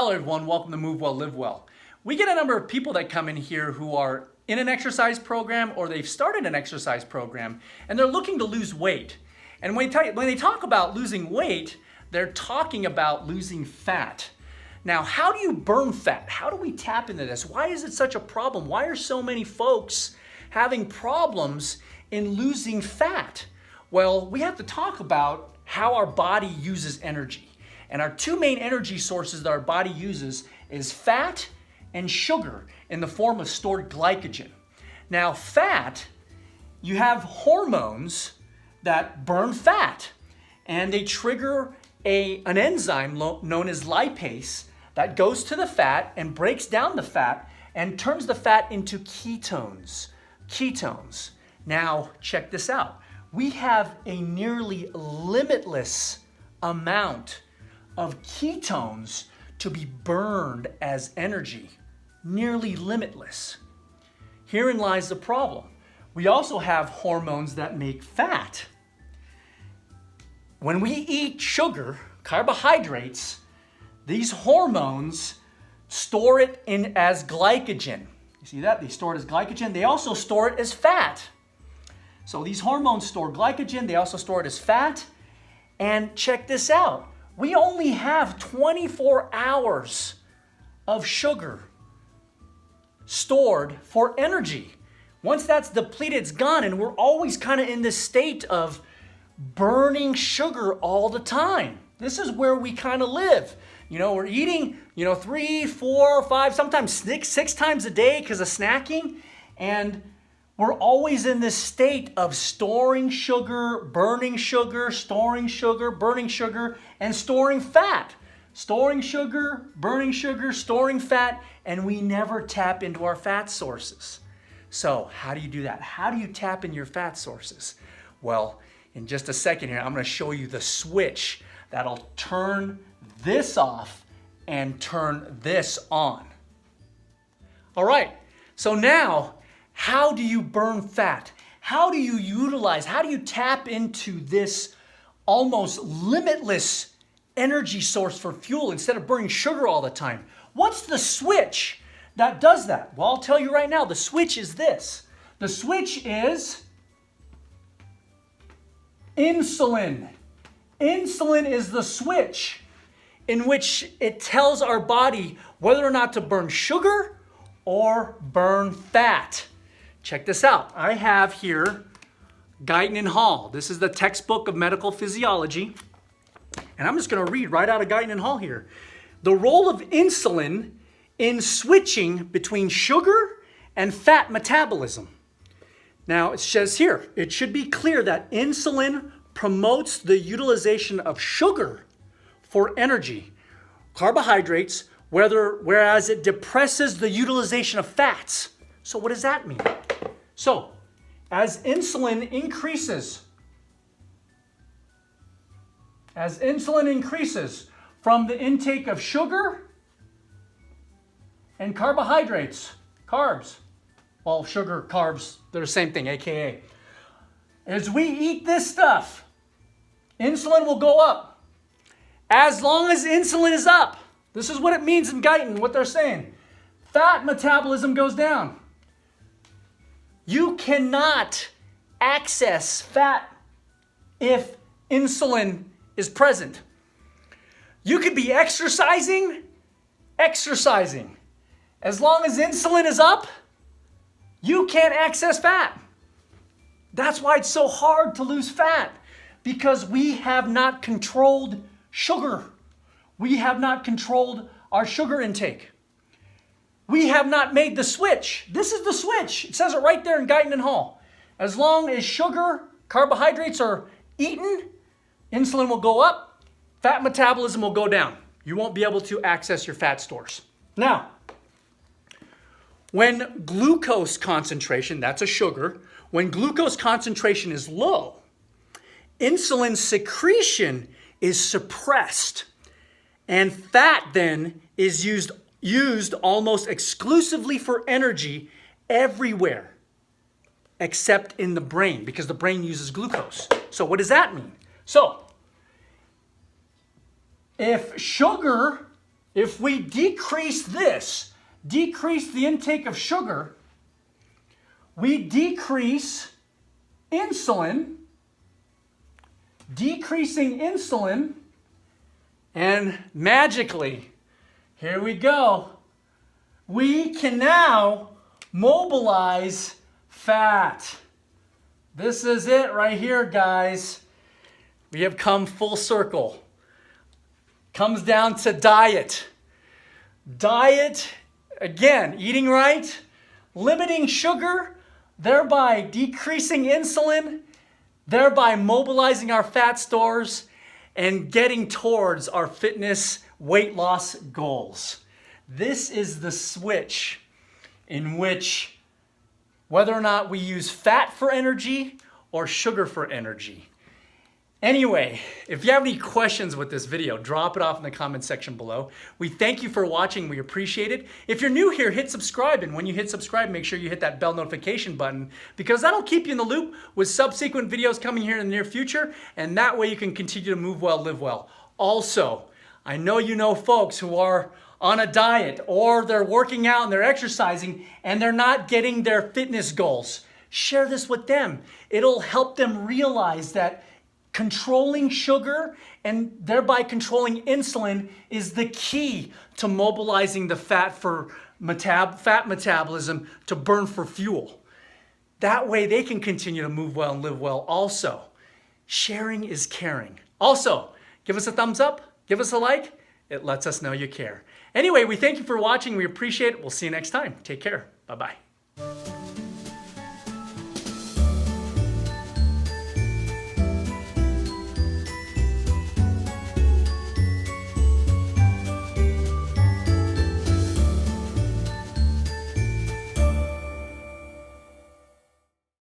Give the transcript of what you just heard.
Hello everyone, welcome to Move Well, Live Well. We get a number of people that come in here who are in an exercise program or they've started an exercise program and they're looking to lose weight. And when they talk about losing weight, they're talking about losing fat. Now, how do you burn fat? How do we tap into this? Why is it such a problem? Why are so many folks having problems in losing fat? Well, we have to talk about how our body uses energy. And our two main energy sources that our body uses is fat and sugar in the form of stored glycogen. Now, fat, you have hormones that burn fat, and they trigger an enzyme known as lipase that goes to the fat and breaks down the fat and turns the fat into ketones. Ketones. Now, check this out. We have a nearly limitless amount of ketones to be burned as energy. Nearly limitless. Herein lies the problem. We also have hormones that make fat. When we eat sugar, carbohydrates, these hormones store it in as glycogen. You see that? They store it as glycogen. They also store it as fat. So these hormones store glycogen. They also store it as fat. And check this out. We only have 24 hours of sugar stored for energy. Once that's depleted, it's gone, and we're always kind of in this state of burning sugar all the time. This is where we kind of live. You know, we're eating, 3, 4, 5, sometimes six times a day because of snacking, and we're always in this state of storing sugar, burning sugar, storing sugar, burning sugar, and storing fat. Storing sugar, burning sugar, storing fat, and we never tap into our fat sources. So how do you do that? How do you tap in your fat sources? Well, in just a second here, I'm going to show you the switch that'll turn this off and turn this on. All right, so now, how do you burn fat? How do you tap into this almost limitless energy source for fuel instead of burning sugar all the time? What's the switch that does that? Well, I'll tell you right now, the switch is this. The switch is insulin. Insulin is the switch in which it tells our body whether or not to burn sugar or burn fat. Check this out. I have here Guyton and Hall. This is the Textbook of Medical Physiology. And I'm just going to read right out of Guyton and Hall here. The role of insulin in switching between sugar and fat metabolism. Now, it says here, it should be clear that insulin promotes the utilization of sugar for energy, carbohydrates, whereas it depresses the utilization of fats. So what does that mean? So, as insulin increases from the intake of sugar and carbohydrates, carbs, well, sugar, carbs, they're the same thing, AKA. As we eat this stuff, insulin will go up. As long as insulin is up, this is what it means in Guyton, what they're saying. Fat metabolism goes down. You cannot access fat if insulin is present. You could be exercising. As long as insulin is up, you can't access fat. That's why it's so hard to lose fat, because we have not controlled sugar. We have not controlled our sugar intake. We have not made the switch. This is the switch. It says it right there in Guyton and Hall. As long as sugar, carbohydrates are eaten, insulin will go up, fat metabolism will go down. You won't be able to access your fat stores. Now, when glucose concentration, that's a sugar, when glucose concentration is low, insulin secretion is suppressed, and fat then is used almost exclusively for energy everywhere except in the brain, because the brain uses glucose. So what does that mean? So if sugar if we decrease this, decrease the intake of sugar, we decrease insulin, decreasing insulin, and magically, here we go, we can now mobilize fat. This is it right here, guys. We have come full circle. Comes down to diet. Diet, again, eating right, limiting sugar, thereby decreasing insulin, thereby mobilizing our fat stores and getting towards our fitness weight loss goals. This is the switch in which whether or not we use fat for energy or sugar for energy. Anyway, if you have any questions with this video, drop it off in the comment section below. We thank you for watching. We appreciate it. If you're new here, hit subscribe. And when you hit subscribe, make sure you hit that bell notification button because that'll keep you in the loop with subsequent videos coming here in the near future. And that way you can continue to move well, live well. Also, I know you know folks who are on a diet or they're working out and they're exercising and they're not getting their fitness goals. Share this with them. It'll help them realize that controlling sugar and thereby controlling insulin is the key to mobilizing the fat for fat metabolism to burn for fuel. That way they can continue to move well and live well also. Sharing is caring. Also, give us a thumbs up, give us a like. It lets us know you care. Anyway, we thank you for watching. We appreciate it. We'll see you next time. Take care. Bye-bye.